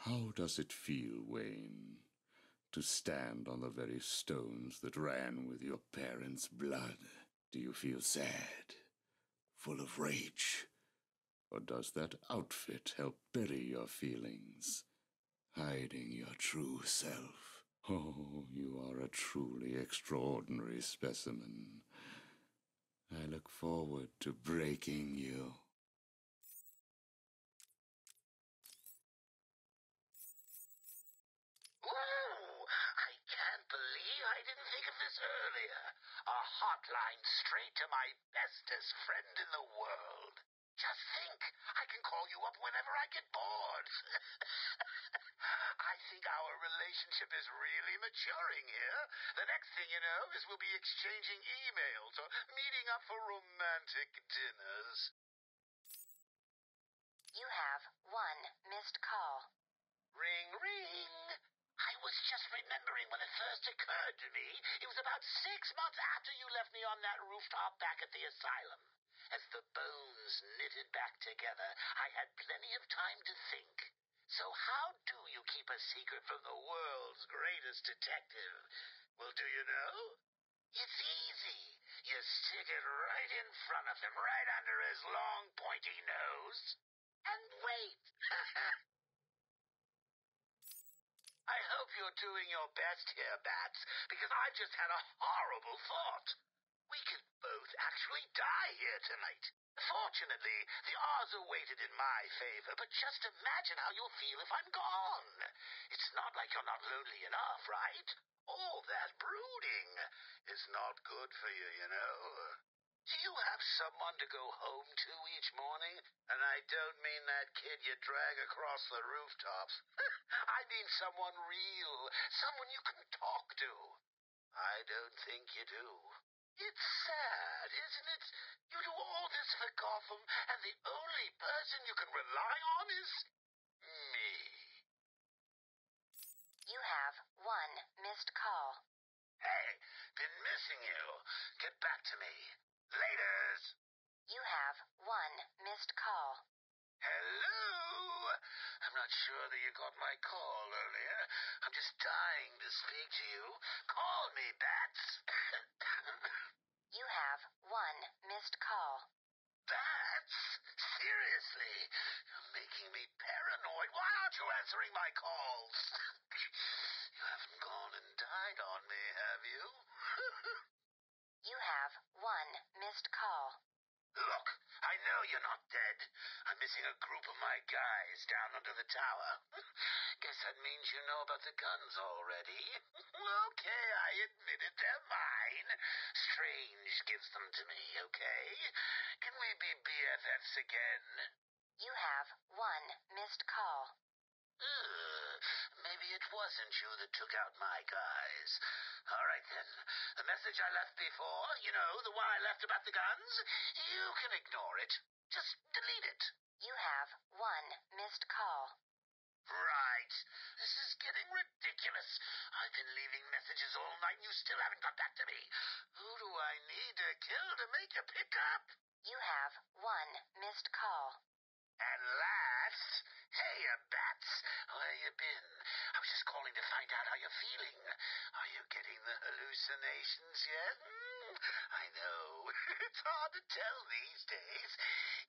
How does it feel, Wayne, to stand on the very stones that ran with your parents' blood? Do you feel sad, full of rage? Or does that outfit help bury your feelings, hiding your true self? Oh, you are a truly extraordinary specimen. I look forward to breaking you. Ooh, I can't believe I didn't think of this earlier. A hotline straight to my bestest friend in the world. Just think, I can call you up whenever I get bored. I think our relationship is really maturing here. The next thing you know is we'll be exchanging emails or meeting up for romantic dinners. You have one missed call. Ring, ring. I was just remembering when it first occurred to me. It was about 6 months after you left me on that rooftop back at the asylum. As the bones knitted back together, I had plenty of time to think. So how do you keep a secret from the world's greatest detective? Well, do you know? It's easy. You stick it right in front of him, right under his long, pointy nose, and wait. I hope you're doing your best here, Bats, because I've just had a horrible thought. We could both actually die here tonight. Fortunately, the odds are weighted in my favor, but just imagine how you'll feel if I'm gone. It's not like you're not lonely enough, right? All that brooding is not good for you, you know. Do you have someone to go home to each morning? And I don't mean that kid you drag across the rooftops. I mean someone real, someone you can talk to. I don't think you do. It's sad, isn't it? You do all this for Gotham, and the only person you can rely on is me. You have one missed call. Hey, been missing you. Get back to me. Laters. You have one missed call. Hello? I'm not sure that you got my call earlier. I'm just dying to speak to you. Call me, Bats. You have one missed call. Bats? Seriously? You're making me paranoid. Why aren't you answering my calls? You haven't gone and died on me, have you? You have one missed call. Look, I know you're not dead. I'm missing a group of my guys down under the tower. Guess that means you know about the guns already. Okay, I admit it, they're mine. Strange gives them to me, okay? Can we be BFFs again? You have one missed call. Maybe it wasn't you that took out my guys. All right, then. The message I left before, you know, the one I left about the guns, you can ignore it. Just delete it. You have one missed call. Right. This is getting ridiculous. I've been leaving messages all night and you still haven't got back to me. Who do I need to kill to make you pick up? You have one missed call. And last, hey, Bats, where you been? I was just calling to find out how you're feeling. Are you getting the hallucinations yet? I know. It's hard to tell these days.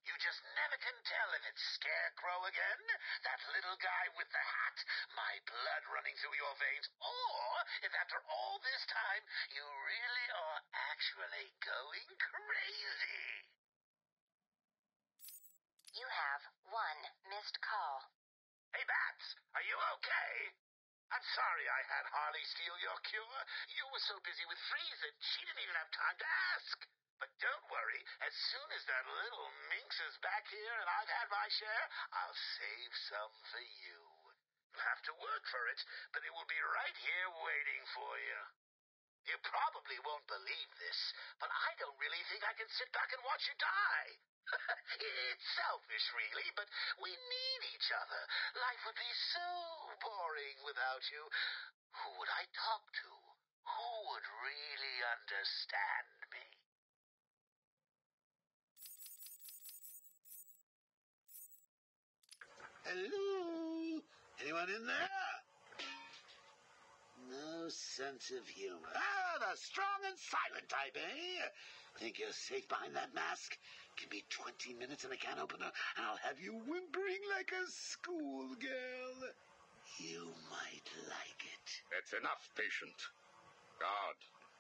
You just never can tell if it's Scarecrow again, that little guy with the hat, my blood running through your veins, or if after all this time you really are actually going crazy. You have one missed call. Hey, Bats, are you okay? I'm sorry I had Harley steal your cure. You were so busy with Frieza, she didn't even have time to ask. But don't worry, as soon as that little minx is back here and I've had my share, I'll save some for you. You'll have to work for it, but it will be right here waiting for you. You probably won't believe this, but I don't really think I can sit back and watch you die. It's selfish, really, but we need each other. Life would be so boring without you. Who would I talk to? Who would really understand me? Hello? Anyone Anyone in there? No sense of humor. Ah, the strong and silent type, eh? Think you're safe behind that mask? Give me 20 minutes and a can opener, and I'll have you whimpering like a schoolgirl. You might like it. That's enough, patient. Guard,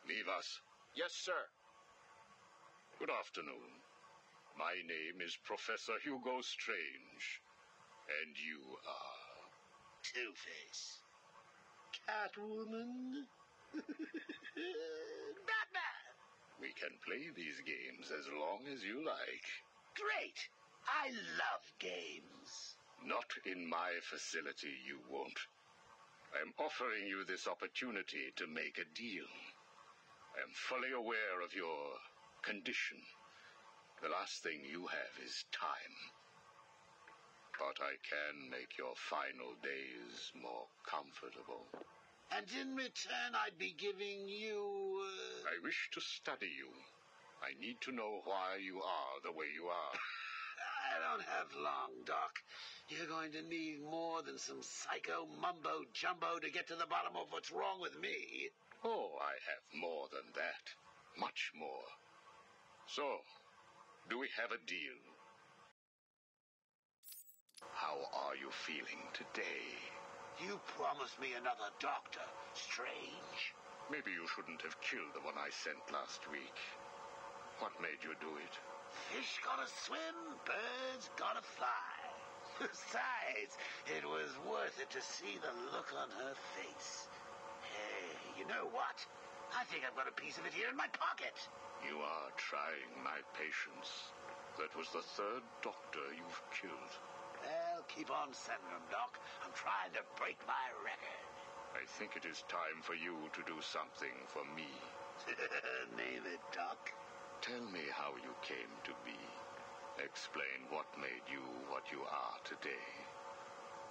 leave us. Yes, sir. Good afternoon. My name is Professor Hugo Strange. And you are? Two-Face. Catwoman. Batman. We can play these games as long as you like. Great. I love games. Not in my facility, you won't. I am offering you this opportunity to make a deal. I am fully aware of your condition. The last thing you have is time. But I can make your final days more comfortable. And in return, I'd be giving you... I wish to study you. I need to know why you are the way you are. I don't have long, Doc. You're going to need more than some psycho mumbo-jumbo to get to the bottom of what's wrong with me. Oh, I have more than that. Much more. So, do we have a deal? How are you feeling today? You promised me another doctor, Strange. Maybe you shouldn't have killed the one I sent last week. What made you do it? Fish gotta swim, birds gotta fly. Besides, it was worth it to see the look on her face. Hey, you know what? I think I've got a piece of it here in my pocket. You are trying my patience. That was the third doctor you've killed. Well, keep on sending them, Doc. I'm trying to break my record. I think it is time for you to do something for me. Name it, Doc. Tell me how you came to be. Explain what made you what you are today.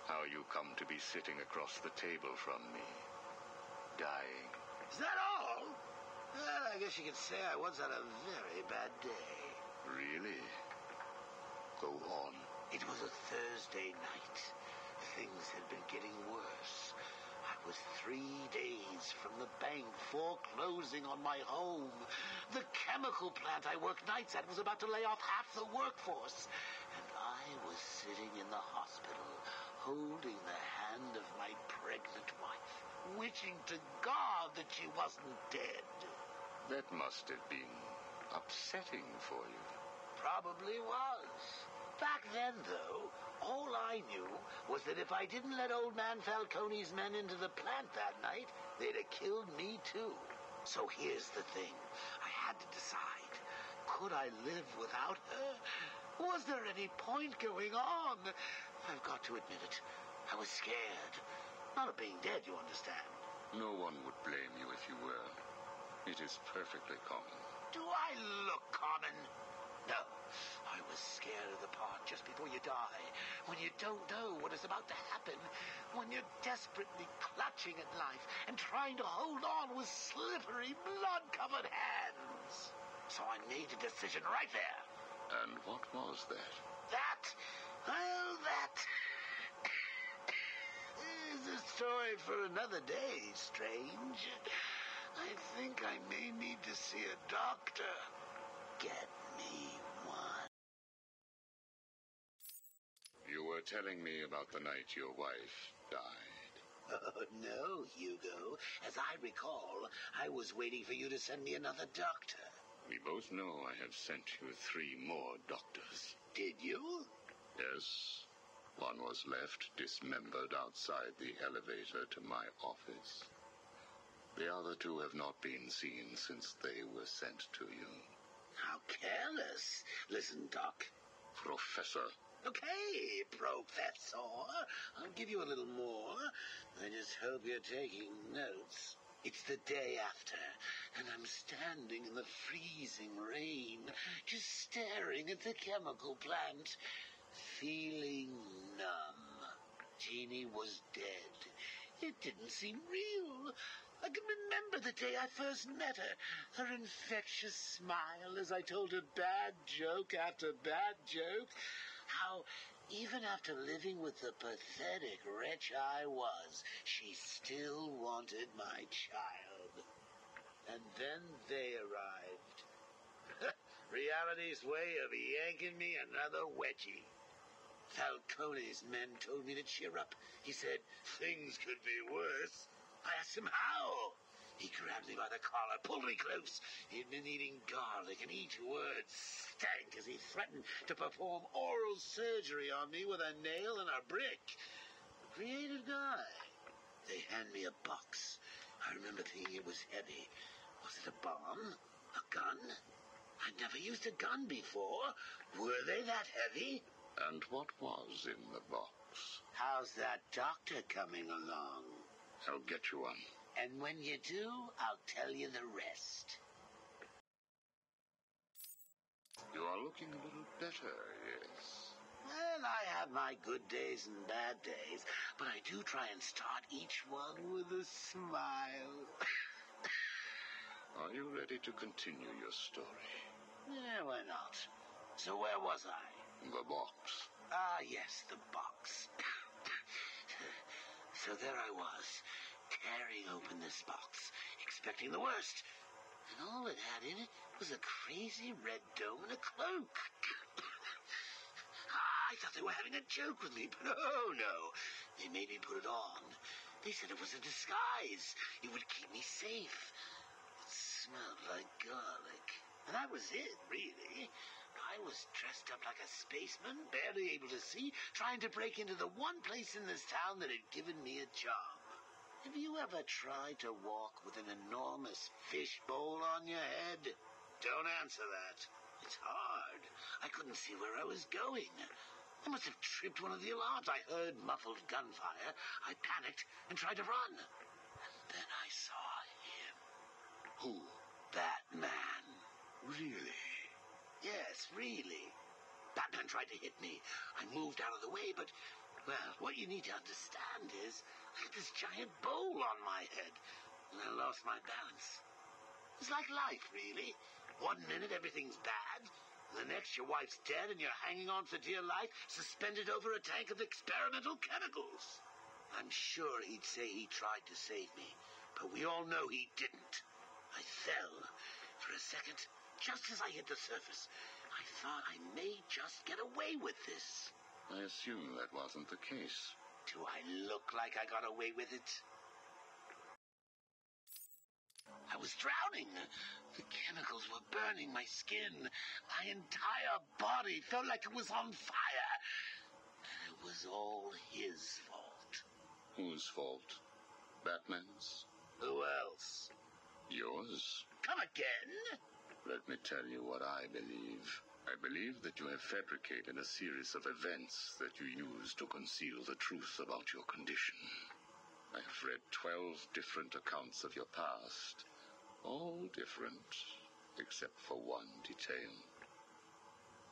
How you come to be sitting across the table from me. Dying. Is that all? Well, I guess you could say I once had a very bad day. Really? Go on. It was a Thursday night. Things had been getting worse. I was 3 days from the bank foreclosing on my home. The chemical plant I worked nights at was about to lay off half the workforce. And I was sitting in the hospital, holding the hand of my pregnant wife, wishing to God that she wasn't dead. That must have been upsetting for you. Probably was. Back then, though, all I knew was that if I didn't let old man Falcone's men into the plant that night, they'd have killed me too. So here's the thing. I had to decide. Could I live without her? Was there any point going on? I've got to admit it. I was scared. Not of being dead, you understand. No one would blame you if you were. It is perfectly common. Do I look common? No. I was scared of the part just before you die, when you don't know what is about to happen, when you're desperately clutching at life and trying to hold on with slippery, blood-covered hands. So I made a decision right there. And what was that? That is a story for another day, Strange. I think I may need to see a doctor. Get me one. You were telling me about the night your wife died. Oh, no, Hugo. As I recall, I was waiting for you to send me another doctor. We both know I have sent you 3 more doctors. Did you? Yes. One was left dismembered outside the elevator to my office. The other 2 have not been seen since they were sent to you. How careless. Listen, Doc. Professor. Okay, Professor. I'll give you a little more. I just hope you're taking notes. It's the day after, and I'm standing in the freezing rain, just staring at the chemical plant, feeling numb. Jeannie was dead. It didn't seem real. I can remember the day I first met her infectious smile as I told her bad joke after bad joke, how, even after living with the pathetic wretch I was, she still wanted my child. And then they arrived. Reality's way of yanking me another wedgie. Falcone's men told me to cheer up. He said things could be worse. I asked him how. He grabbed me by the collar, pulled me close. He'd been eating garlic, and each word stank as he threatened to perform oral surgery on me with a nail and a brick. Creative guy. They hand me a box. I remember thinking it was heavy. Was it a bomb? A gun? I'd never used a gun before. Were they that heavy? And what was in the box? How's that doctor coming along? I'll get you one. And when you do, I'll tell you the rest. You are looking a little better, yes. Well, I have my good days and bad days, but I do try and start each one with a smile. Are you ready to continue your story? Yeah, why not? So where was I? The box. Ah, yes, the box. So there I was, tearing open this box, expecting the worst. And all it had in it was a crazy red dome and a cloak. I thought they were having a joke with me, but oh no. They made me put it on. They said it was a disguise. It would keep me safe. It smelled like garlic. And that was it, really. I was dressed up like a spaceman, barely able to see, trying to break into the one place in this town that had given me a job. Have you ever tried to walk with an enormous fishbowl on your head? Don't answer that. It's hard. I couldn't see where I was going. I must have tripped one of the alarms. I heard muffled gunfire. I panicked and tried to run. And then I saw him. Who? Batman. Really? Yes, really. Batman tried to hit me. I moved out of the way, but, well, what you need to understand is I had this giant bowl on my head, and I lost my balance. It's like life, really. One minute everything's bad, and the next your wife's dead and you're hanging on for dear life, suspended over a tank of experimental chemicals. I'm sure he'd say he tried to save me, but we all know he didn't. I fell. For a second, just as I hit the surface, I thought I may just get away with this. I assume that wasn't the case. Do I look like I got away with it? I was drowning. The chemicals were burning my skin. My entire body felt like it was on fire. And it was all his fault. Whose fault? Batman's? Who else? Yours? Come again? Let me tell you what I believe. I believe that you have fabricated a series of events that you use to conceal the truth about your condition. I have read 12 different accounts of your past. All different, except for one detail.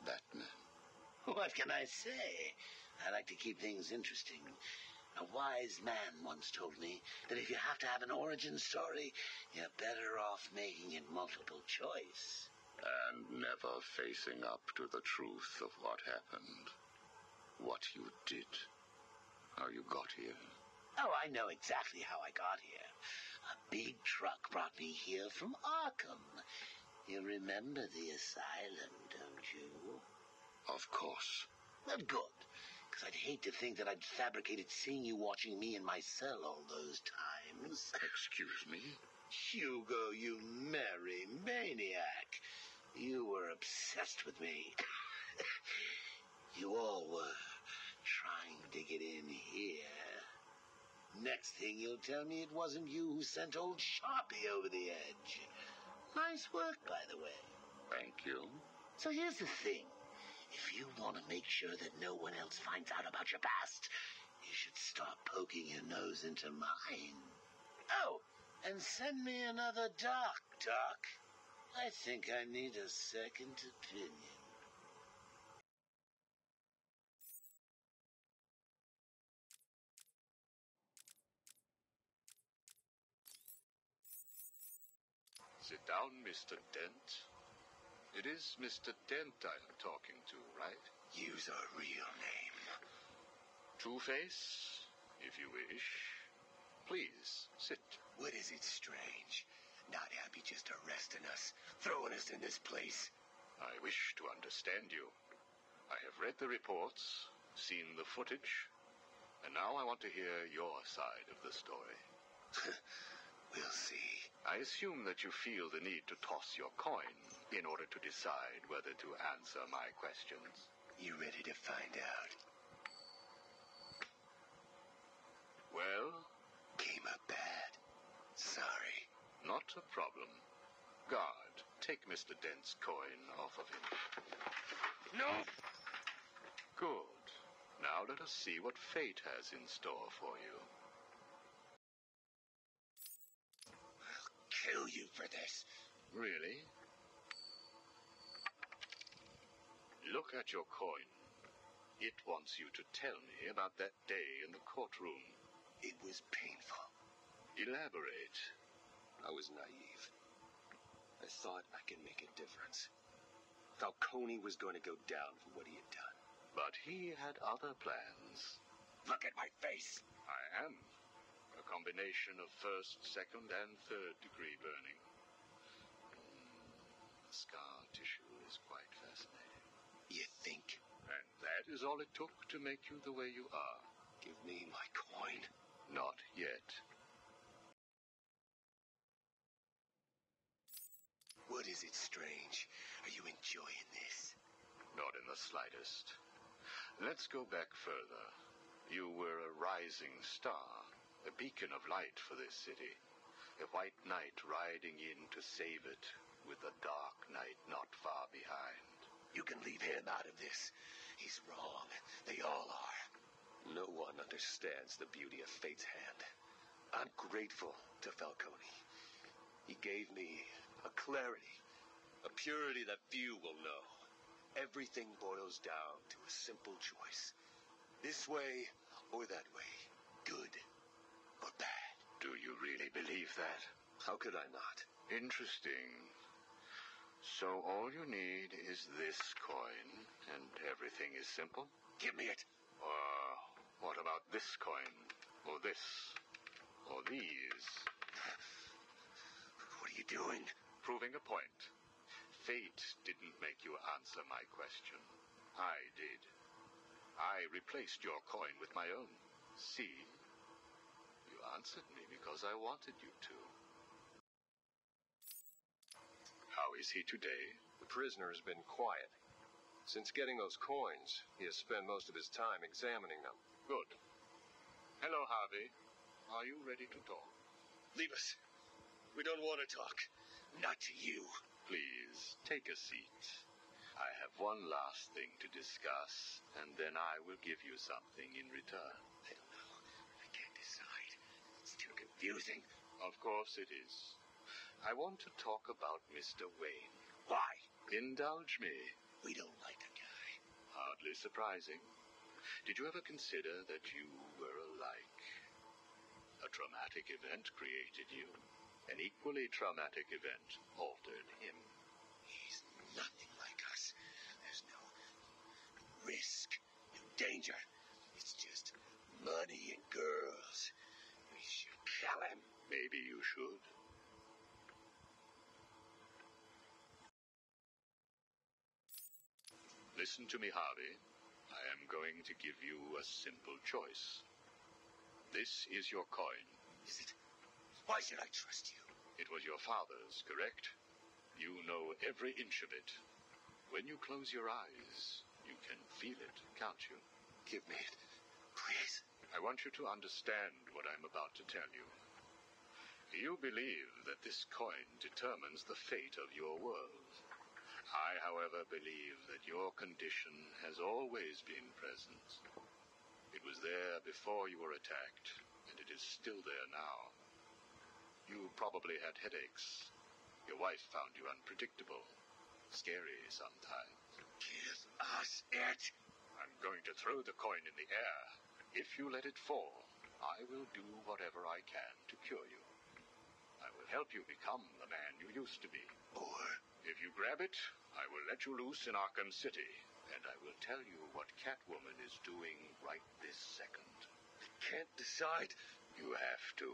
Batman. What can I say? I like to keep things interesting. A wise man once told me that if you have to have an origin story, you're better off making it multiple choice. And never facing up to the truth of what happened. What you did. How you got here. Oh, I know exactly how I got here. A big truck brought me here from Arkham. You remember the asylum, don't you? Of course. Well, good. Because I'd hate to think that I'd fabricated seeing you watching me in my cell all those times. Excuse me? Hugo, you merry maniac. You were obsessed with me. You all were trying to get in here. Next thing you'll tell me it wasn't you who sent old Sharpie over the edge. Nice work, by the way. Thank you. So here's the thing. If you want to make sure that no one else finds out about your past, you should start poking your nose into mine. Oh, and send me another doc. I think I need a second opinion. Sit down, Mr. Dent. It is Mr. Dent I'm talking to, right? Use our real name. Two-Face, if you wish. Please, sit. What is it strange? Not happy just arresting us, throwing us in this place. I wish to understand you. I have read the reports, seen the footage, and now I want to hear your side of the story. We'll see. I assume that you feel the need to toss your coin in order to decide whether to answer my questions. You ready to find out? Well? Came up bad. Sorry. Not a problem. Guard, take Mr. Dent's coin off of him. No! Good. Now let us see what fate has in store for you. I'll kill you for this. Really? Look at your coin. It wants you to tell me about that day in the courtroom. It was painful. Elaborate. I was naive. I thought I could make a difference. Falcone was going to go down for what he had done. But he had other plans. Look at my face. I am. A combination of first, second, and third degree burning. The scar tissue is quite fascinating. You think? And that is all it took to make you the way you are. Give me my coin. Not yet. What is it strange? Are you enjoying this? Not in the slightest. Let's go back further. You were a rising star, a beacon of light for this city. A white knight riding in to save it, with a dark knight not far behind. You can leave him out of this. He's wrong. They all are. No one understands the beauty of fate's hand. I'm grateful to Falcone. He gave me a clarity, a purity that few will know. Everything boils down to a simple choice. This way or that way. Good or bad. Do you really believe that? How could I not? Interesting. So all you need is this coin, and everything is simple? Give me it. What about this coin? Or this? Or these? What are you doing? Proving a point. Fate didn't make you answer my question. I did. I replaced your coin with my own. See? You answered me because I wanted you to. How is he today? The prisoner has been quiet. Since getting those coins, he has spent most of his time examining them. Good. Hello, Harvey. Are you ready to talk? Leave us. We don't want to talk. Not to you. Please, take a seat. I have one last thing to discuss, and then I will give you something in return. I don't know. I can't decide. It's too confusing. Of course it is. I want to talk about Mr. Wayne. Why? Indulge me. We don't like the guy. Hardly surprising. Did you ever consider that you were alike? A traumatic event created you. An equally traumatic event altered him. He's nothing like us. There's no risk, no danger. It's just money and girls. We should kill him. Maybe you should. Listen to me, Harvey. I am going to give you a simple choice. This is your coin. Is it? Why should I trust you? It was your father's, correct? You know every inch of it. When you close your eyes, you can feel it, can't you? Give me it, please. I want you to understand what I'm about to tell you. You believe that this coin determines the fate of your world. I, however, believe that your condition has always been present. It was there before you were attacked, and it is still there now. You probably had headaches. Your wife found you unpredictable, scary sometimes. Give us it. I'm going to throw the coin in the air. If you let it fall, I will do whatever I can to cure you. I will help you become the man you used to be. Or if you grab it, I will let you loose in Arkham City, And I will tell you what Catwoman is doing right this second. Can't decide. You have to.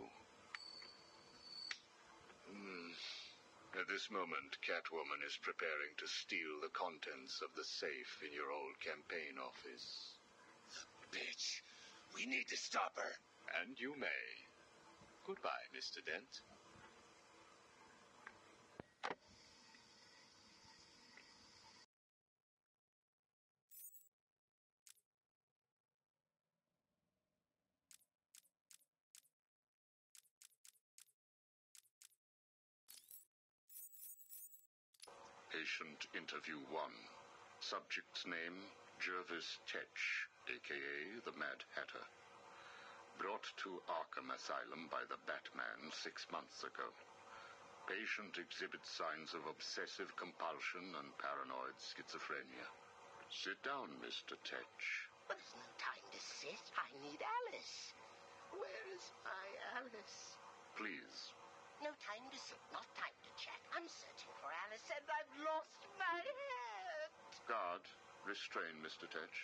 At this moment, Catwoman is preparing to steal the contents of the safe in your old campaign office. Bitch. We need to stop her. And you may. Goodbye, Mr. Dent. Patient interview 1. Subject's name, Jervis Tetch, a.k.a. the Mad Hatter. Brought to Arkham Asylum by the Batman 6 months ago. Patient exhibits signs of obsessive compulsion and paranoid schizophrenia. Sit down, Mr. Tetch. But there's no time to sit. I need Alice. Where is my Alice? Please. No time to sit, not time to chat. I'm searching for Alice and I've lost my head. Guard, restrain Mr. Tetch.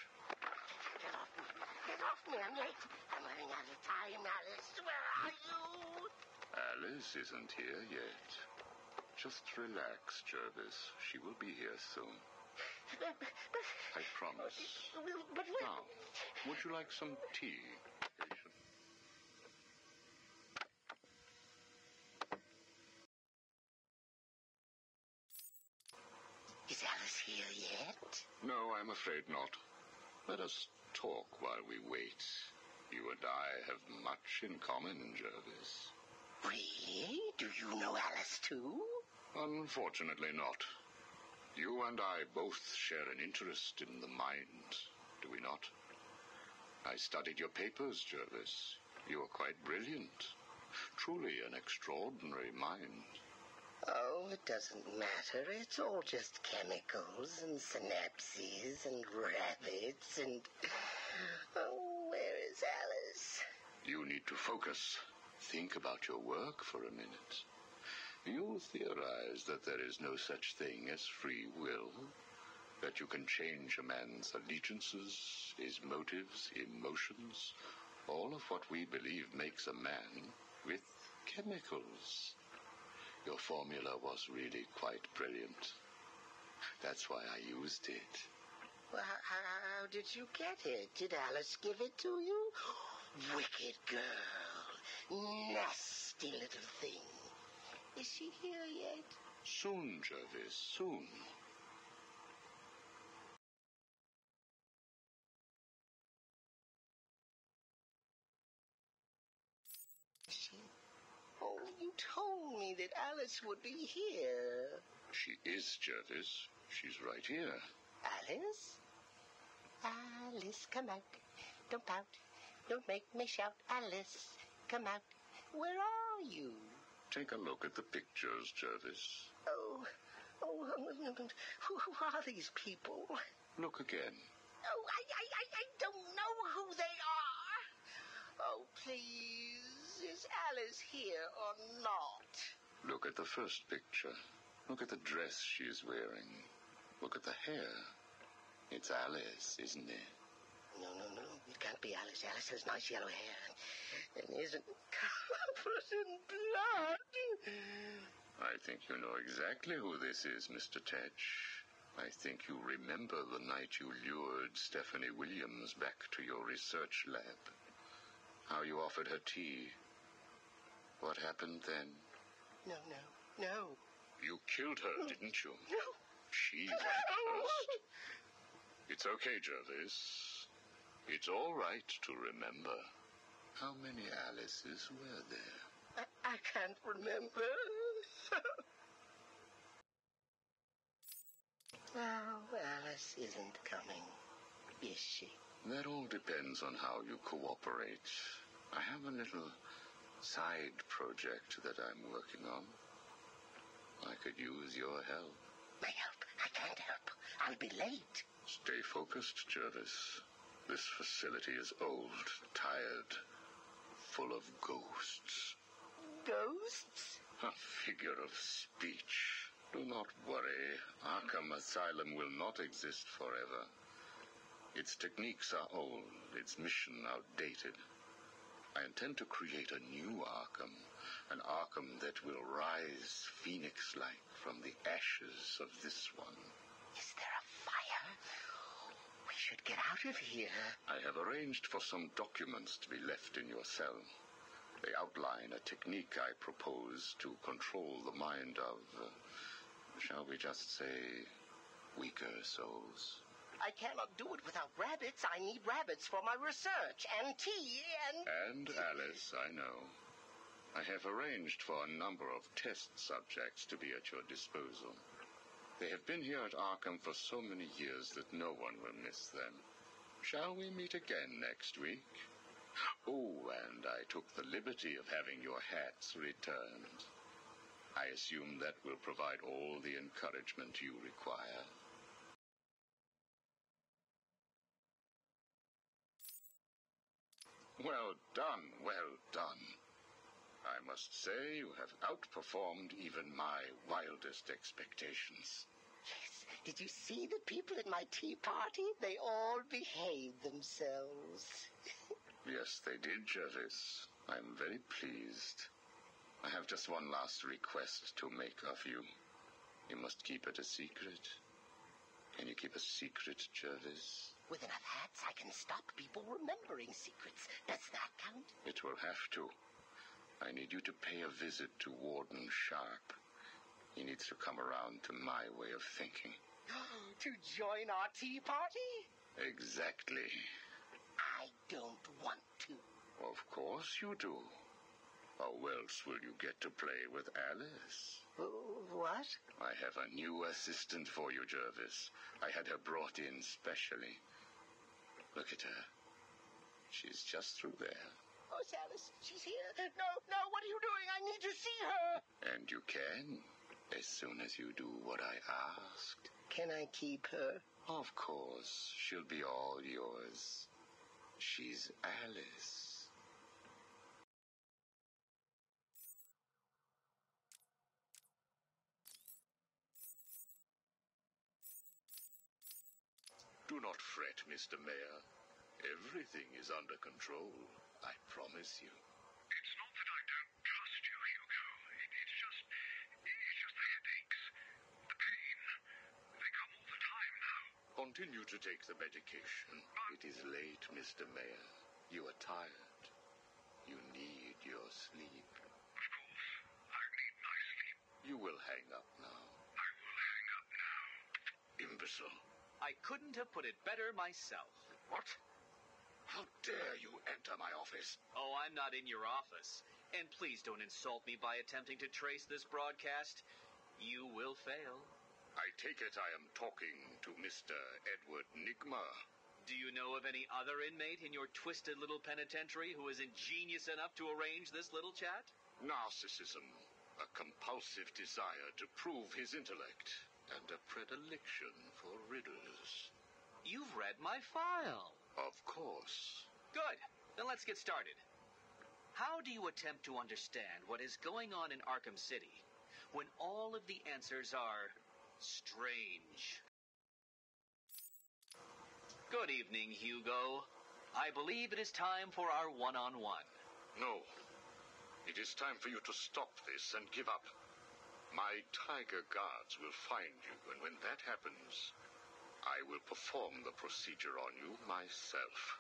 Get off me. Get off me. I'm late. I'm running out of time, Alice. Where are you? Alice isn't here yet. Just relax, Jervis. She will be here soon. I promise. But Now, would you like some tea, patient? Is Alice here yet? No, I'm afraid not. Let us talk while we wait. You and I have much in common, Jervis. Really? Do you know Alice too? Unfortunately not. You and I both share an interest in the mind, do we not? I studied your papers, Jervis. You are quite brilliant. Truly an extraordinary mind. Oh, it doesn't matter. It's all just chemicals and synapses and rabbits and... Oh, where is Alice? You need to focus. Think about your work for a minute. You theorize that there is no such thing as free will, that you can change a man's allegiances, his motives, emotions, all of what we believe makes a man with chemicals. Your formula was really quite brilliant. That's why I used it. Well, how did you get it? Did Alice give it to you? Wicked girl. Nasty little thing. Is she here yet? Soon, Jervis, soon. Oh, you told me that Alice would be here. She is, Jervis. She's right here. Alice? Alice, come out. Don't pout. Don't make me shout. Alice, come out. Where are you? Take a look at the pictures, Jervis. Who are these people? Look again. Oh, I don't know who they are. Oh, please, is Alice here or not? Look at the first picture. Look at the dress she's wearing. Look at the hair. It's Alice, isn't it? No. It can't be Alice. Alice has nice yellow hair and isn't covered in blood. I think you know exactly who this is, Mr. Tetch. I think you remember the night you lured Stephanie Williams back to your research lab. How you offered her tea. What happened then? No. You killed her, didn't you? No. She went first. It's okay, Jervis. It's all right to remember. How many Alices were there? I can't remember. Oh, Alice isn't coming, is she? That all depends on how you cooperate. I have a little side project that I'm working on. I could use your help. My help? I can't help. I'll be late. Stay focused, Jervis. This facility is old, tired, full of ghosts. Ghosts? A figure of speech. Do not worry. Arkham Asylum will not exist forever. Its techniques are old, its mission outdated. I intend to create a new Arkham, an Arkham that will rise phoenix-like from the ashes of this one. Is there a fire? We should get out of here. I have arranged for some documents to be left in your cell. They outline a technique I propose to control the mind of, shall we just say, weaker souls. I cannot do it without rabbits. I need rabbits for my research, and tea, And Alice, I know. I have arranged for a number of test subjects to be at your disposal. They have been here at Arkham for so many years that no one will miss them. Shall we meet again next week? Oh, and I took the liberty of having your hats returned. I assume that will provide all the encouragement you require. Well done, well done. I must say you have outperformed even my wildest expectations. Yes. Did you see the people at my tea party? They all behaved themselves. Yes, they did, Jervis. I'm very pleased. I have just one last request to make of you. You must keep it a secret. Can you keep a secret, Jervis? With enough hats, I can stop people remembering secrets. Does that count? It will have to. I need you to pay a visit to Warden Sharp. He needs to come around to my way of thinking. To join our tea party? Exactly. I don't want to. Of course you do. How else will you get to play with Alice? What? I have a new assistant for you, Jervis. I had her brought in specially. Look at her. She's just through there. Oh, it's Alice. She's here. No, what are you doing? I need to see her. And you can, as soon as you do what I asked. Can I keep her? Of course. She'll be all yours. She's Alice. Do not fret, Mr. Mayor. Everything is under control, I promise you. It's not that I don't trust you, Hugo. It's just the headaches. The pain. They come all the time now. Continue to take the medication. It is late, Mr. Mayor. You are tired. You need your sleep. Of course. I need my sleep. You will hang up now. I will hang up now. Imbecile. I couldn't have put it better myself. What? How dare you enter my office? Oh, I'm not in your office. And please don't insult me by attempting to trace this broadcast. You will fail. I take it I am talking to Mr. Edward Nigma. Do you know of any other inmate in your twisted little penitentiary who is ingenious enough to arrange this little chat? Narcissism, a compulsive desire to prove his intellect, and a predilection for riddles. You've read my file. Of course. Good. Then let's get started. How do you attempt to understand what is going on in Arkham City when all of the answers are strange? Good evening, Hugo. I believe it is time for our one-on-one. No. It is time for you to stop this and give up. My tiger guards will find you, and when that happens, I will perform the procedure on you myself.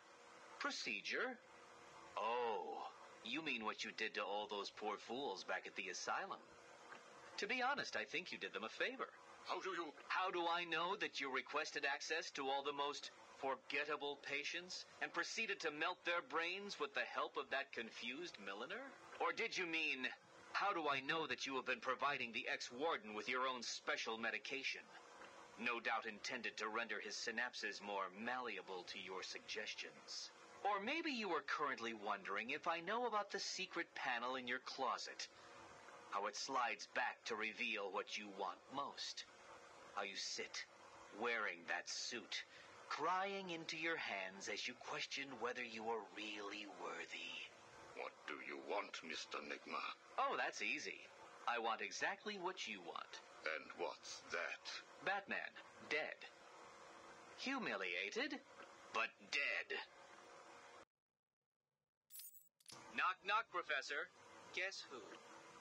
Procedure? Oh, you mean what you did to all those poor fools back at the asylum. To be honest, I think you did them a favor. How do I know that you requested access to all the most forgettable patients and proceeded to melt their brains with the help of that confused milliner? Or did you mean, how do I know that you have been providing the ex-warden with your own special medication? No doubt intended to render his synapses more malleable to your suggestions. Or maybe you are currently wondering if I know about the secret panel in your closet. How it slides back to reveal what you want most. How you sit, wearing that suit, crying into your hands as you question whether you are really worthy. What do you want, Mr. Nigma? Oh, that's easy. I want exactly what you want. And what's that? Batman, dead. Humiliated, but dead. Knock, knock, Professor. Guess who?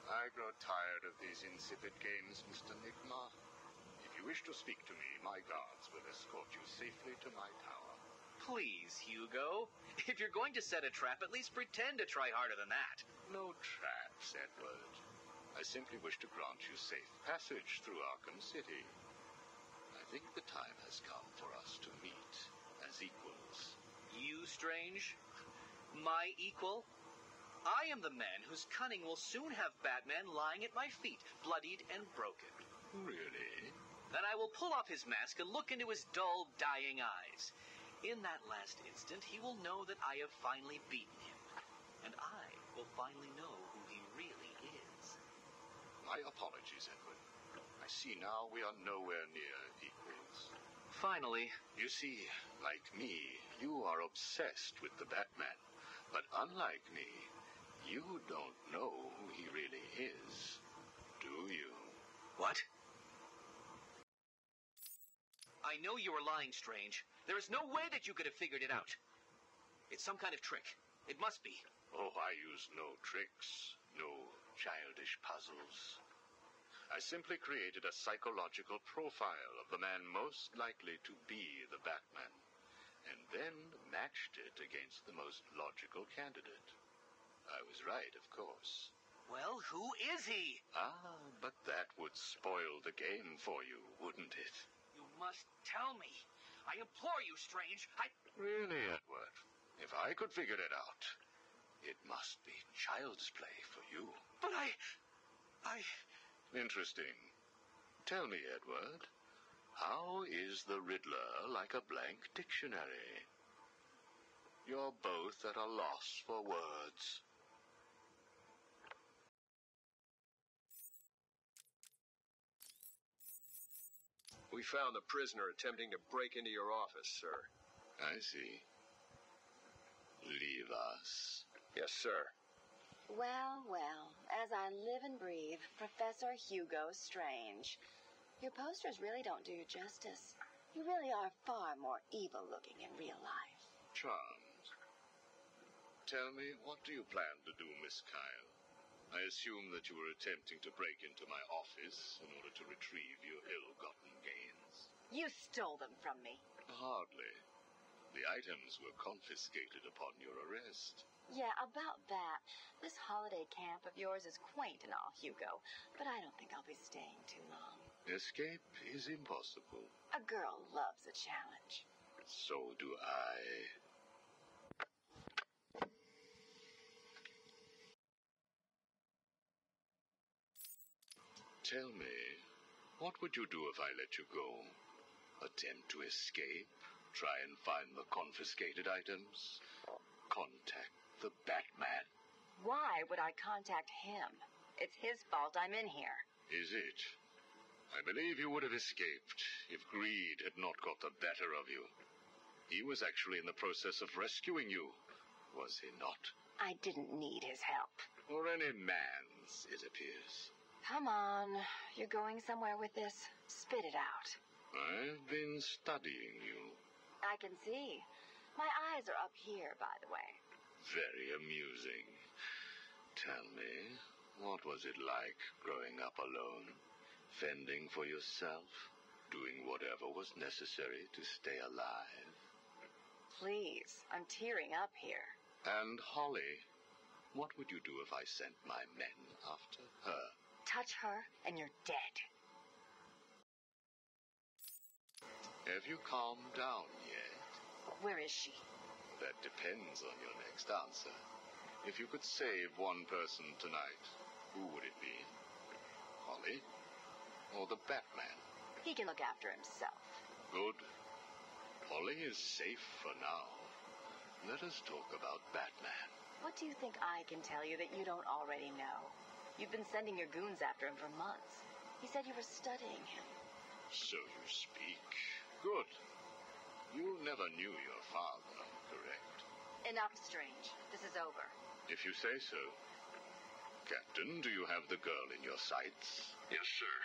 I grow tired of these insipid games, Mr. Nigma. If you wish to speak to me, my guards will escort you safely to my tower. Please, Hugo. If you're going to set a trap, at least pretend to try harder than that. No traps, Edward. I simply wish to grant you safe passage through Arkham City. I think the time has come for us to meet as equals. You, Strange? My equal? I am the man whose cunning will soon have Batman lying at my feet, bloodied and broken. Really? Then I will pull off his mask and look into his dull, dying eyes. In that last instant, he will know that I have finally beaten him. And I will finally know who he really is. My apologies, Edward. I see now we are nowhere near equals. Finally. You see, like me, you are obsessed with the Batman. But unlike me, you don't know who he really is, do you? What? I know you are lying, Strange. There is no way that you could have figured it out. It's some kind of trick. It must be. Oh, I use no tricks, no childish puzzles. I simply created a psychological profile of the man most likely to be the Batman, and then matched it against the most logical candidate. I was right, of course. Well, who is he? Ah, but that would spoil the game for you, wouldn't it? You must tell me. I implore you, Strange. Really, Edward? If I could figure it out, it must be child's play for you. But I... Interesting. Tell me, Edward, how is the Riddler like a blank dictionary? You're both at a loss for words. We found the prisoner attempting to break into your office, sir. I see. Leave us. Yes, sir. Well, well, as I live and breathe, Professor Hugo Strange. Your posters really don't do you justice. You really are far more evil-looking in real life. Charmed. Tell me, what do you plan to do, Miss Kyle? I assume that you were attempting to break into my office in order to retrieve your ill-gotten gains. You stole them from me. Hardly. The items were confiscated upon your arrest. Yeah, about that. This holiday camp of yours is quaint and all, Hugo, but I don't think I'll be staying too long. Escape is impossible. A girl loves a challenge. So do I. Tell me, what would you do if I let you go? Attempt to escape? Try and find the confiscated items? Contact the Batman? Why would I contact him? It's his fault I'm in here. Is it? I believe you would have escaped if greed had not got the better of you. He was actually in the process of rescuing you, was he not? I didn't need his help. Or any man's, it appears. Come on, you're going somewhere with this. Spit it out. I've been studying you. I can see. My eyes are up here, by the way. Very amusing. Tell me, what was it like growing up alone? Fending for yourself? Doing whatever was necessary to stay alive? Please, I'm tearing up here. And Holly, what would you do if I sent my men after her? Touch her and you're dead. Have you calmed down yet? Where is she? That depends on your next answer. If you could save one person tonight, who would it be? Holly? Or the Batman? He can look after himself. Good. Holly is safe for now. Let us talk about Batman. What do you think I can tell you that you don't already know? You've been sending your goons after him for months. He said you were studying him. So you speak. Good. You never knew your father, correct? Enough, Strange. This is over. If you say so. Captain, do you have the girl in your sights? Yes, sir.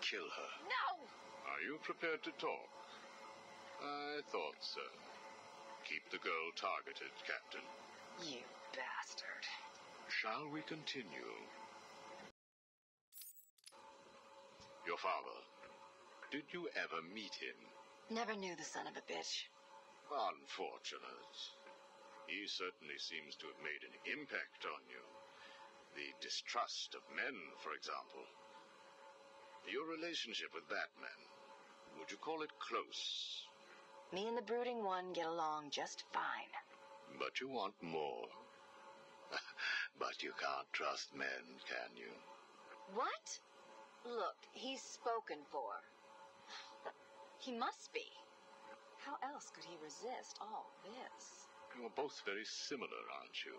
Kill her. No! Are you prepared to talk? I thought so. keep the girl targeted, Captain. You bastard. Shall we continue? Your father, did you ever meet him? Never knew the son of a bitch. Unfortunate. He certainly seems to have made an impact on you. The distrust of men, for example. Your relationship with Batman, would you call it close? Me and the Brooding One get along just fine. But you want more. But you can't trust men, can you? What? Look, he's spoken for. He must be. How else could he resist all this? You're both very similar, aren't you?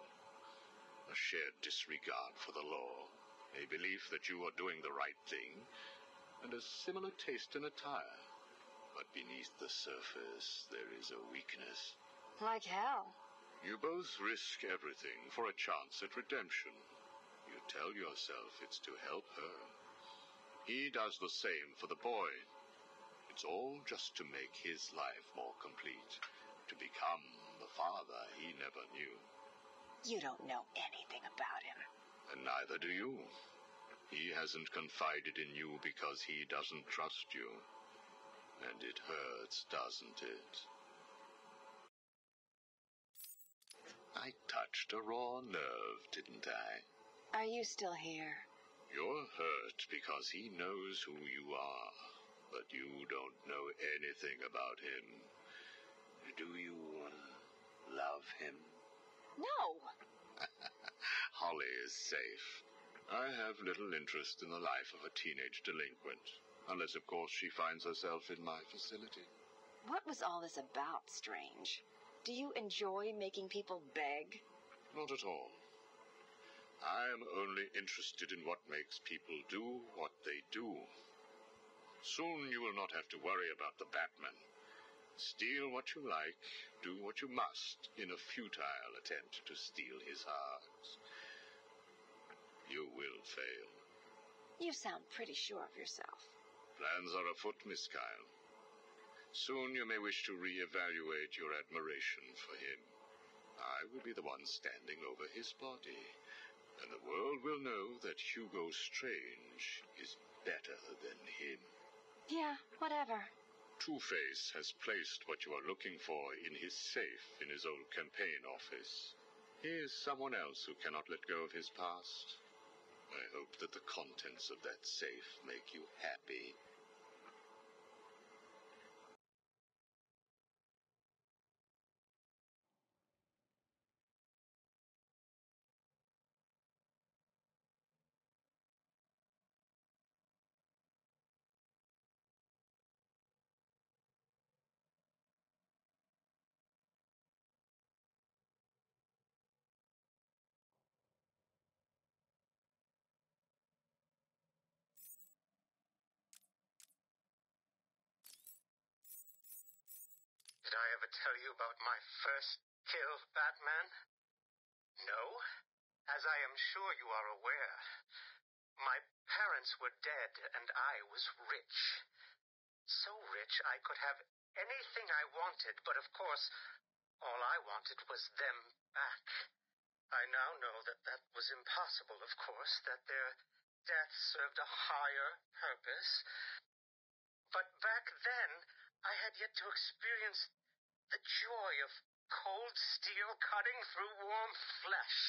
A shared disregard for the law, a belief that you are doing the right thing, and a similar taste in attire. But beneath the surface, there is a weakness. Like hell. You both risk everything for a chance at redemption. You tell yourself it's to help her. He does the same for the boy. It's all just to make his life more complete, to become the father he never knew. You don't know anything about him. And neither do you. He hasn't confided in you because he doesn't trust you. And it hurts, doesn't it? I touched a raw nerve, didn't I? Are you still here? You're hurt because he knows who you are, but you don't know anything about him. Do you love him? No! Holly is safe. I have little interest in the life of a teenage delinquent, unless, of course, she finds herself in my facility. What was all this about, Strange? Do you enjoy making people beg? Not at all. I am only interested in what makes people do what they do. Soon you will not have to worry about the Batman. Steal what you like, do what you must, in a futile attempt to steal his heart. You will fail. You sound pretty sure of yourself. Plans are afoot, Miss Kyle. Soon you may wish to reevaluate your admiration for him. I will be the one standing over his body, and the world will know that Hugo Strange is better than him. Yeah, whatever. Two-Face has placed what you are looking for in his safe in his old campaign office. He is someone else who cannot let go of his past. I hope that the contents of that safe make you happy. Did I ever tell you about my first kill, Batman? No? As I am sure you are aware, my parents were dead and I was rich. So rich I could have anything I wanted, but of course, all I wanted was them back. I now know that that was impossible, of course, that their death served a higher purpose. But back then, I had yet to experience the joy of cold steel cutting through warm flesh.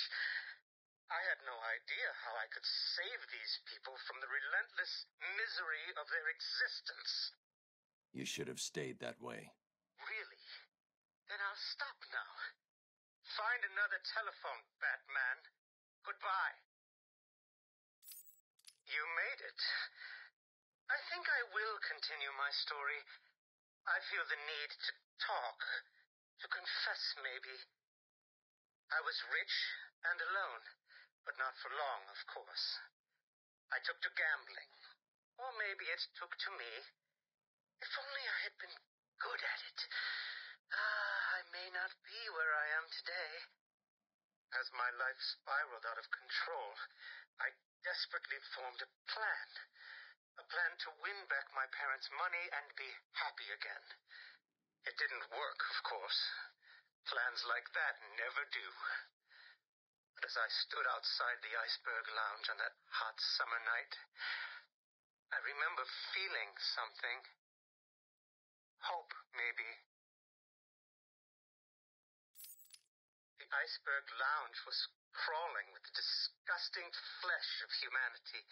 I had no idea how I could save these people from the relentless misery of their existence. You should have stayed that way. Really? Then I'll stop now. Find another telephone, Batman. Goodbye. You made it. I think I will continue my story. I feel the need to talk, to confess maybe. I was rich and alone, but not for long, of course. I took to gambling, or maybe it took to me. If only I had been good at it. I may not be where I am today. As my life spiraled out of control, I desperately formed a plan. A plan to win back my parents' money and be happy again. It didn't work, of course. Plans like that never do. But as I stood outside the Iceberg Lounge on that hot summer night, I remember feeling something. Hope, maybe. The Iceberg Lounge was crawling with the disgusting flesh of humanity.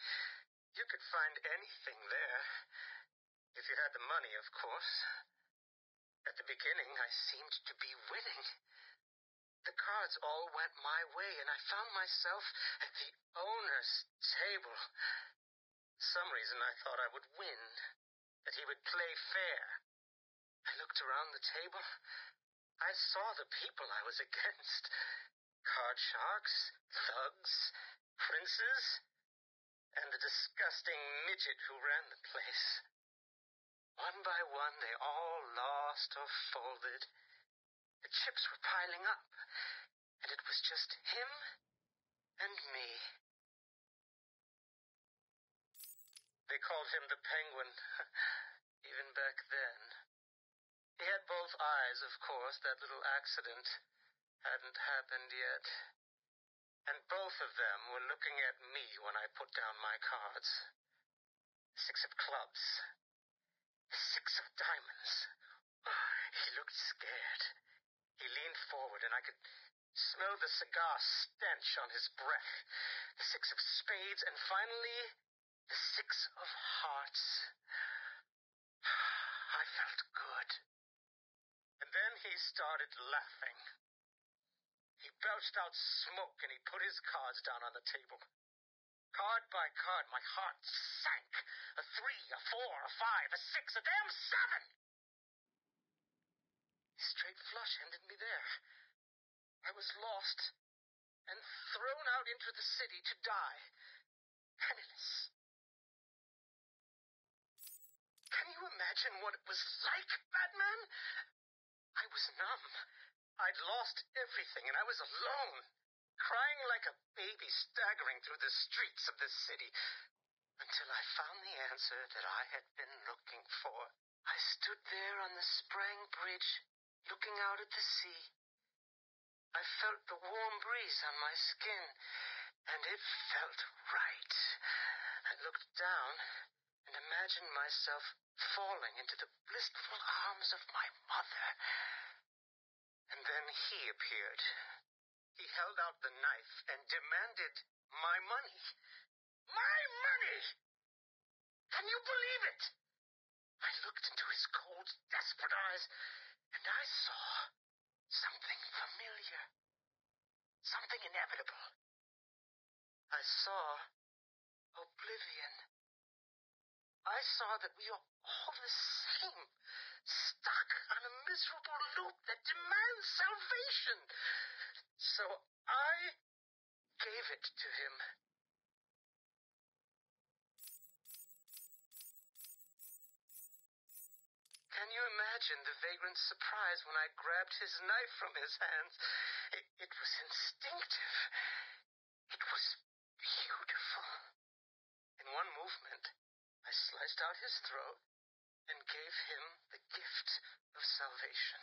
You could find anything there, if you had the money, of course. At the beginning, I seemed to be winning. The cards all went my way, and I found myself at the owner's table. For some reason, I thought I would win, that he would play fair. I looked around the table. I saw the people I was against. Card sharks, thugs, princes, and the disgusting midget who ran the place. One by one, they all lost or folded. The chips were piling up, and it was just him and me. They called him the Penguin, even back then. He had both eyes, of course. That little accident hadn't happened yet. And both of them were looking at me when I put down my cards. 6 of clubs. 6 of diamonds. He looked scared. He leaned forward, and I could smell the cigar stench on his breath. The 6 of spades, and finally, the 6 of hearts. I felt good. And then he started laughing. He belched out smoke, and he put his cards down on the table. Card by card, my heart sank. A 3, a 4, a 5, a 6, a damn 7! Straight flush ended me there. I was lost and thrown out into the city to die, penniless. Can you imagine what it was like, Batman? I was numb. I'd lost everything, and I was alone, crying like a baby staggering through the streets of this city, until I found the answer that I had been looking for. I stood there on the Sprang Bridge, looking out at the sea. I felt the warm breeze on my skin, and it felt right. I looked down and imagined myself falling into the blissful arms of my mother. And then he appeared. He held out the knife and demanded my money. My money! Can you believe it? I looked into his cold, desperate eyes, and I saw something familiar. Something inevitable. I saw oblivion. I saw that we are all the same, stuck on a miserable loop that demands salvation. So I gave it to him. Can you imagine the vagrant surprise when I grabbed his knife from his hands? It was instinctive. It was beautiful. In one movement, I sliced out his throat and gave him the gift of salvation.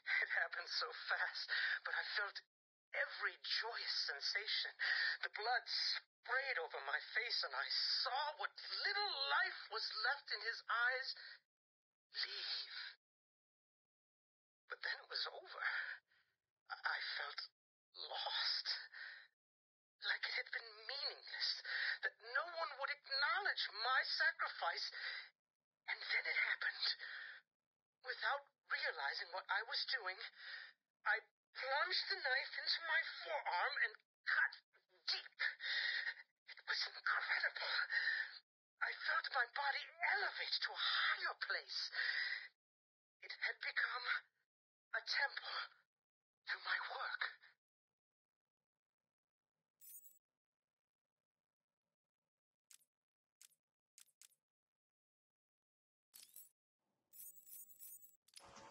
It happened so fast, but I felt every joyous sensation. The blood sprayed over my face, and I saw what little life was left in his eyes leave. But then it was over. I felt lost. Like it had been meaningless. That no one would acknowledge my sacrifice. And then it happened. Without realizing what I was doing, I plunged the knife into my forearm and cut deep. It was incredible. I felt my body elevate to a higher place. It had become a temple to my work.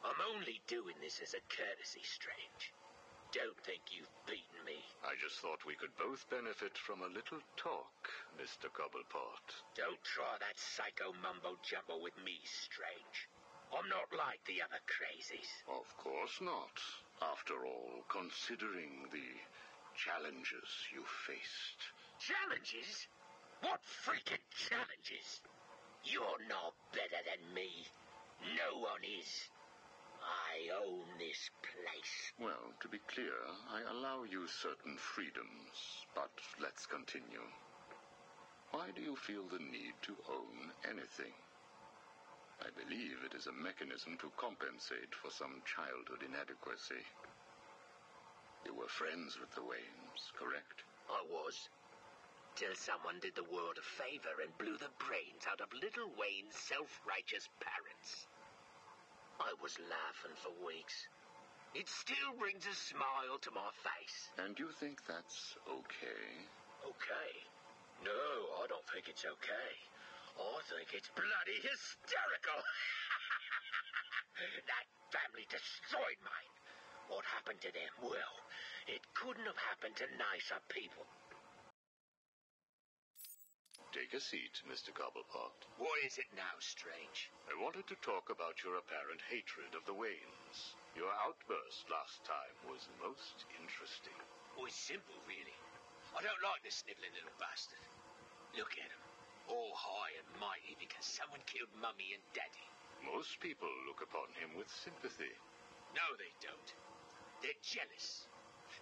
I'm only doing this as a courtesy, Strange. Don't think you've beaten me. I just thought we could both benefit from a little talk, Mr. Cobblepot. Don't try that psycho mumbo-jumbo with me, Strange. I'm not like the other crazies. Of course not. After all, considering the challenges you faced. Challenges? What freaking challenges? You're no better than me. No one is. I own this place. Well, to be clear, I allow you certain freedoms, but let's continue. Why do you feel the need to own anything? I believe it is a mechanism to compensate for some childhood inadequacy. You were friends with the Waynes, correct? I was. Till someone did the world a favor and blew the brains out of little Wayne's self-righteous parents. I was laughing for weeks. It still brings a smile to my face. And you think that's okay? Okay? No, I don't think it's okay. I think it's bloody hysterical. That family destroyed mine. What happened to them? Well, it couldn't have happened to nicer people. Take a seat, Mr. Cobblepot. What is it now, Strange? I wanted to talk about your apparent hatred of the Waynes. Your outburst last time was most interesting. Oh, it's simple, really. I don't like the sniveling little bastard. Look at him, all high and mighty because someone killed Mummy and Daddy. Most people look upon him with sympathy. No, they don't. They're jealous.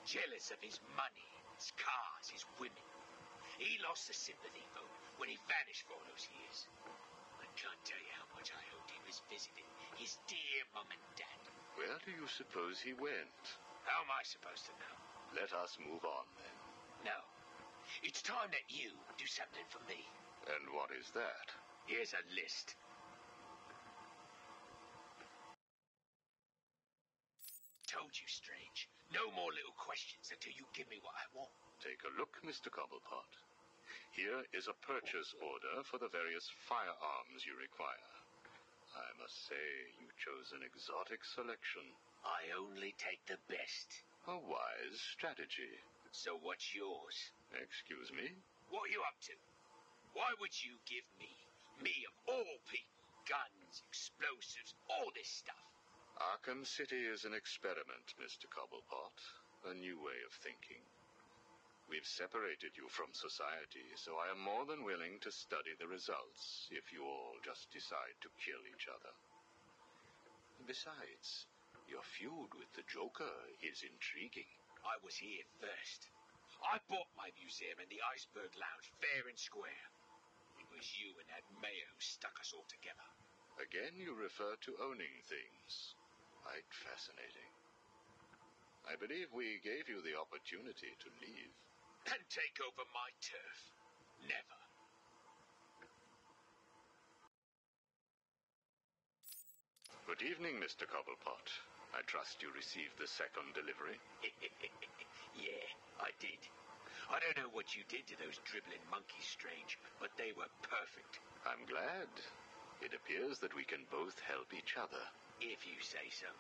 Jealous of his money, his cars, his women. He lost the sympathy vote when he vanished for all those years. I can't tell you how much I hoped he was visiting his dear Mum and Dad. Where do you suppose he went? How am I supposed to know? Let us move on, then. No. It's time that you do something for me. And what is that? Here's a list. Told you, Strange. No more little questions until you give me what I want. Take a look, Mr. Cobblepot. Here is a purchase order for the various firearms you require. I must say, you chose an exotic selection. I only take the best. A wise strategy. So what's yours? Excuse me? What are you up to? Why would you give me of all people, guns, explosives, all this stuff? Arkham City is an experiment, Mr. Cobblepot. A new way of thinking. We've separated you from society, so I am more than willing to study the results if you all just decide to kill each other. Besides, your feud with the Joker is intriguing. I was here first. I bought my museum in the Iceberg Lounge fair and square. It was you and that Mayo who stuck us all together. Again, you refer to owning things. Quite fascinating. I believe we gave you the opportunity to leave. And take over my turf. Never. Good evening, Mr. Cobblepot. I trust you received the second delivery. Yeah, I did. I don't know what you did to those dribbling monkeys, Strange, but they were perfect. I'm glad. It appears that we can both help each other. If you say so.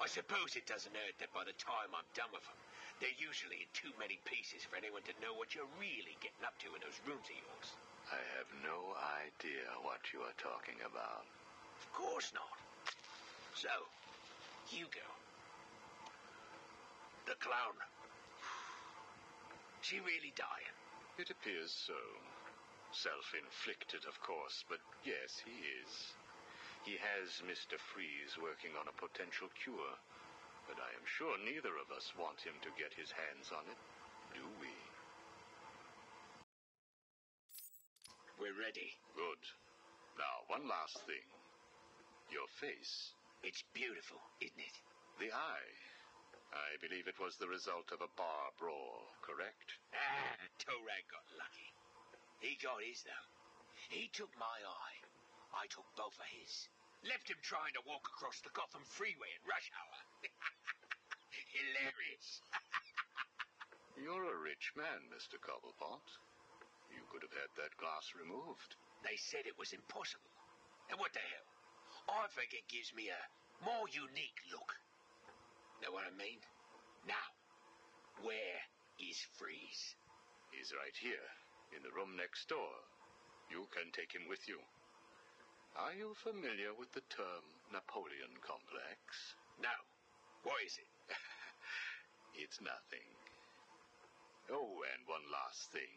I suppose it doesn't hurt that by the time I'm done with them, they're usually in too many pieces for anyone to know what you're really getting up to in those rooms of yours. I have no idea what you are talking about. Of course not. So, Hugo. The clown. She really dying? It appears so. Self-inflicted, of course, but yes, he is. He has Mr. Freeze working on a potential cure, but I am sure neither of us want him to get his hands on it, do we? We're ready. Good. Now, one last thing. Your face. It's beautiful, isn't it? The eye. I believe it was the result of a bar brawl, correct? Torag got lucky. He got his, though. He took my eye. I took both of his. Left him trying to walk across the Gotham freeway at rush hour. Hilarious. You're a rich man, Mr. Cobblepot. You could have had that glass removed. They said it was impossible. And what the hell? I think it gives me a more unique look. Know what I mean? Now, where is Freeze? He's right here, in the room next door. You can take him with you. Are you familiar with the term Napoleon complex? No. What is it? It's nothing. Oh, and one last thing.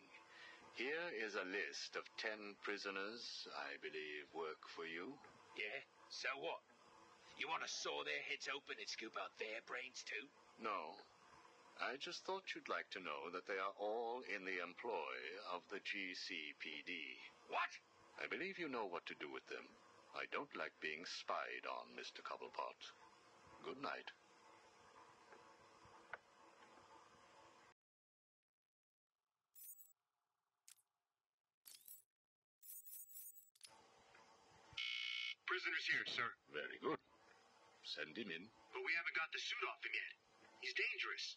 Here is a list of 10 prisoners I believe work for you. Yeah? So what? You want to saw their heads open and scoop out their brains too? No. I just thought you'd like to know that they are all in the employ of the GCPD. What? I believe you know what to do with them. I don't like being spied on, Mr. Cobblepot. Good night. Prisoner's here, sir. Very good. Send him in. But we haven't got the suit off him yet. He's dangerous.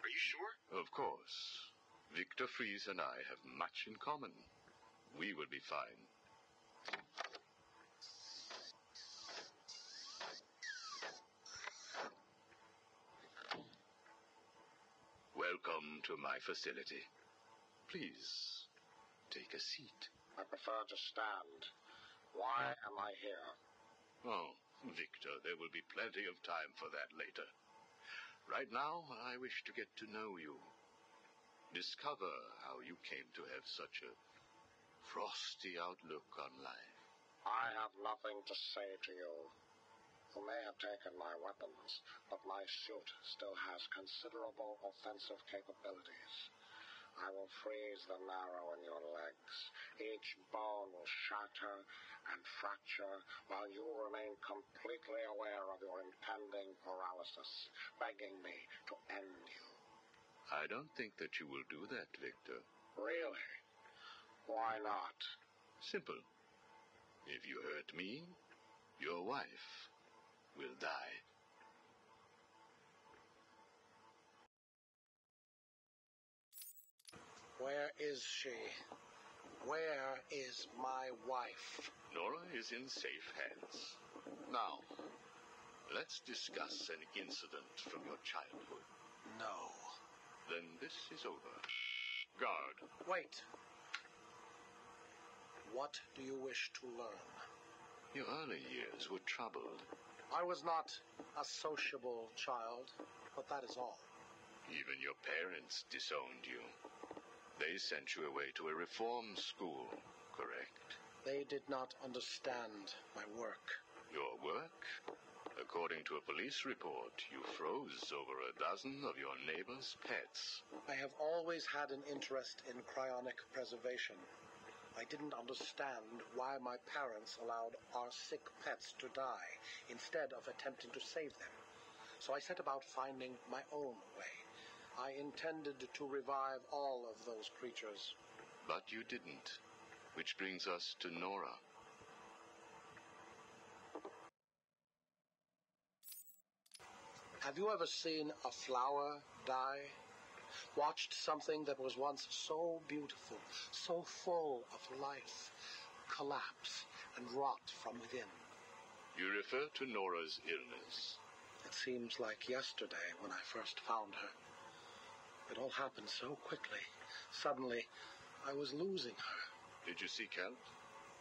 Are you sure? Of course. Victor Fries and I have much in common. We will be fine. Welcome to my facility. Please, take a seat. I prefer to stand. Why am I here? Oh, Victor, there will be plenty of time for that later. Right now, I wish to get to know you. Discover how you came to have such a frosty outlook on life. I have nothing to say to you. You may have taken my weapons, but my suit still has considerable offensive capabilities. I will freeze the marrow in your legs. Each bone will shatter and fracture while you remain completely aware of your impending paralysis, begging me to end you. I don't think that you will do that, Victor. Really? Why not? Simple. If you hurt me, your wife will die. Where is she? Where is my wife? Nora is in safe hands. Now, let's discuss an incident from your childhood. No. Then this is over. Guard. Wait. What do you wish to learn? Your early years were troubled. I was not a sociable child, but that is all. Even your parents disowned you. They sent you away to a reform school, correct? They did not understand my work. Your work? According to a police report, you froze over a dozen of your neighbor's pets. I have always had an interest in cryonic preservation. I didn't understand why my parents allowed our sick pets to die instead of attempting to save them. So I set about finding my own way. I intended to revive all of those creatures. But you didn't. Which brings us to Nora. Have you ever seen a flower die? Watched something that was once so beautiful, so full of life, collapse and rot from within? You refer to Nora's illness. It seems like yesterday when I first found her. It all happened so quickly. Suddenly, I was losing her. Did you seek help?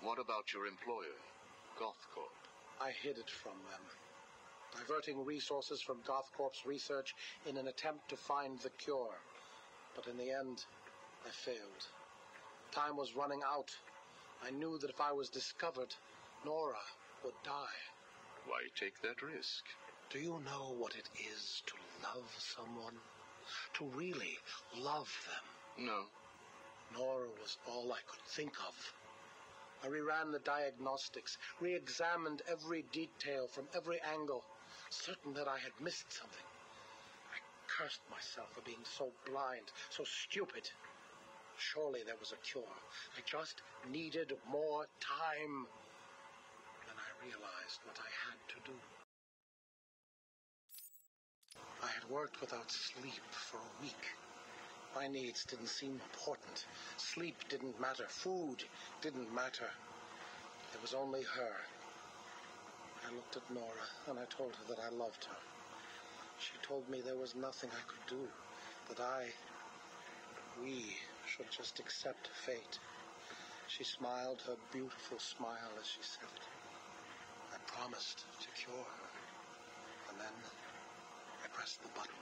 What about your employer, GothCorp? I hid it from them, diverting resources from GothCorp's research in an attempt to find the cure. But in the end, I failed. Time was running out. I knew that if I was discovered, Nora would die. Why take that risk? Do you know what it is to love someone? To really love them? No. Nora was all I could think of. I reran the diagnostics, re-examined every detail from every angle, certain that I had missed something. I cursed myself for being so blind, so stupid. Surely there was a cure. I just needed more time. Then I realized what I had to do. I had worked without sleep for a week. My needs didn't seem important. Sleep didn't matter. Food didn't matter. There was only her. I looked at Nora and I told her that I loved her. She told me there was nothing I could do, that we should just accept fate. She smiled her beautiful smile as she said it. I promised to cure her. And then I pressed pressed the button.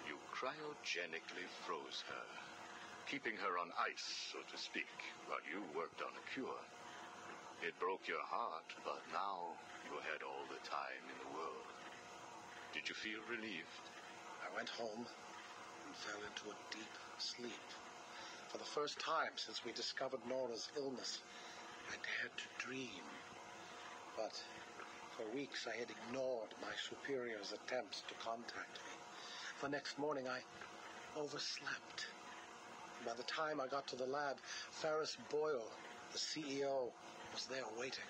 You cryogenically froze her, keeping her on ice, so to speak, while you worked on a cure. It broke your heart, but now you had all the time in the world. Did you feel relieved? I went home and fell into a deep sleep. For the first time since we discovered Nora's illness, I dared to dream. But for weeks I had ignored my superior's attempts to contact me. The next morning I overslept. By the time I got to the lab, Ferris Boyle, the CEO, was there waiting.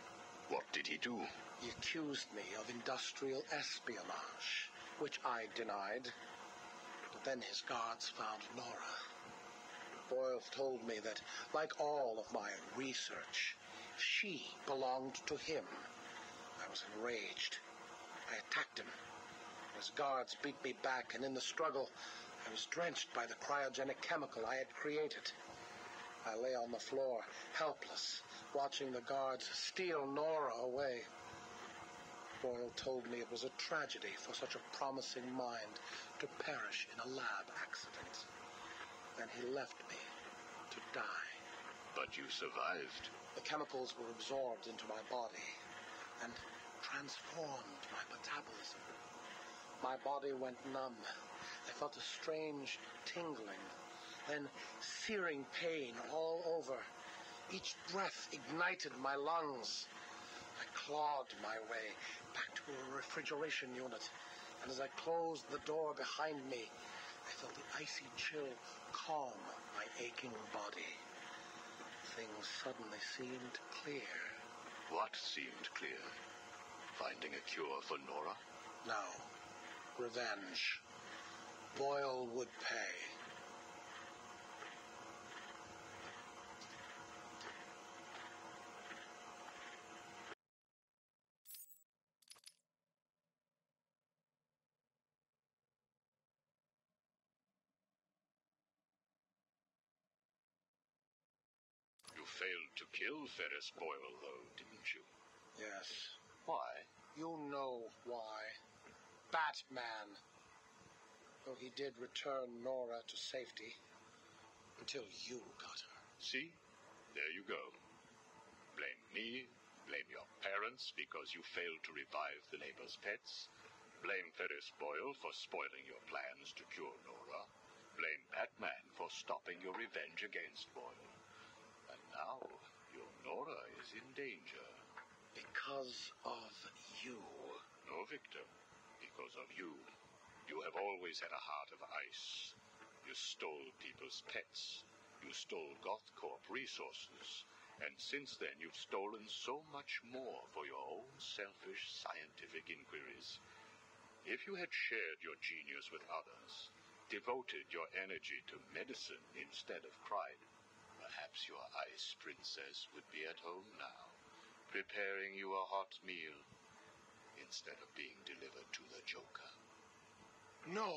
What did he do? He accused me of industrial espionage, which I denied. But then his guards found Nora. Boyle told me that, like all of my research, she belonged to him. I was enraged. I attacked him. His guards beat me back, and in the struggle, I was drenched by the cryogenic chemical I had created. I lay on the floor, helpless, watching the guards steal Nora away. Boyle told me it was a tragedy for such a promising mind to perish in a lab accident. Then he left me to die. But you survived. The chemicals were absorbed into my body and transformed my metabolism. My body went numb. I felt a strange tingling, then searing pain all over. Each breath ignited my lungs. I clawed my way back to a refrigeration unit, and as I closed the door behind me, I felt the icy chill calm my aching body. Things suddenly seemed clear. What seemed clear? Finding a cure for Nora? No. Revenge. Boyle would pay. You failed to kill Ferris Boyle, though, didn't you? Yes. Why? You know why. Batman. Though he did return Nora to safety. Until you got her. See? There you go. Blame me, blame your parents because you failed to revive the neighbor's pets. Blame Ferris Boyle for spoiling your plans to cure Nora. Blame Batman for stopping your revenge against Boyle. And now, your Nora is in danger. Because of you. No, Victor. Because of you. You have always had a heart of ice. You stole people's pets. You stole GothCorp resources. And since then, you've stolen so much more for your own selfish scientific inquiries. If you had shared your genius with others, devoted your energy to medicine instead of crime, perhaps your ice princess would be at home now, preparing you a hot meal instead of being delivered to the Joker. No!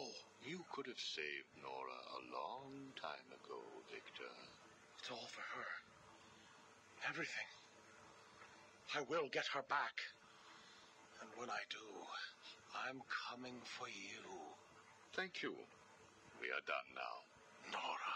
You could have saved Nora a long time ago, Victor. It's all for her. Everything. I will get her back. And when I do, I'm coming for you. Thank you. We are done now. Nora.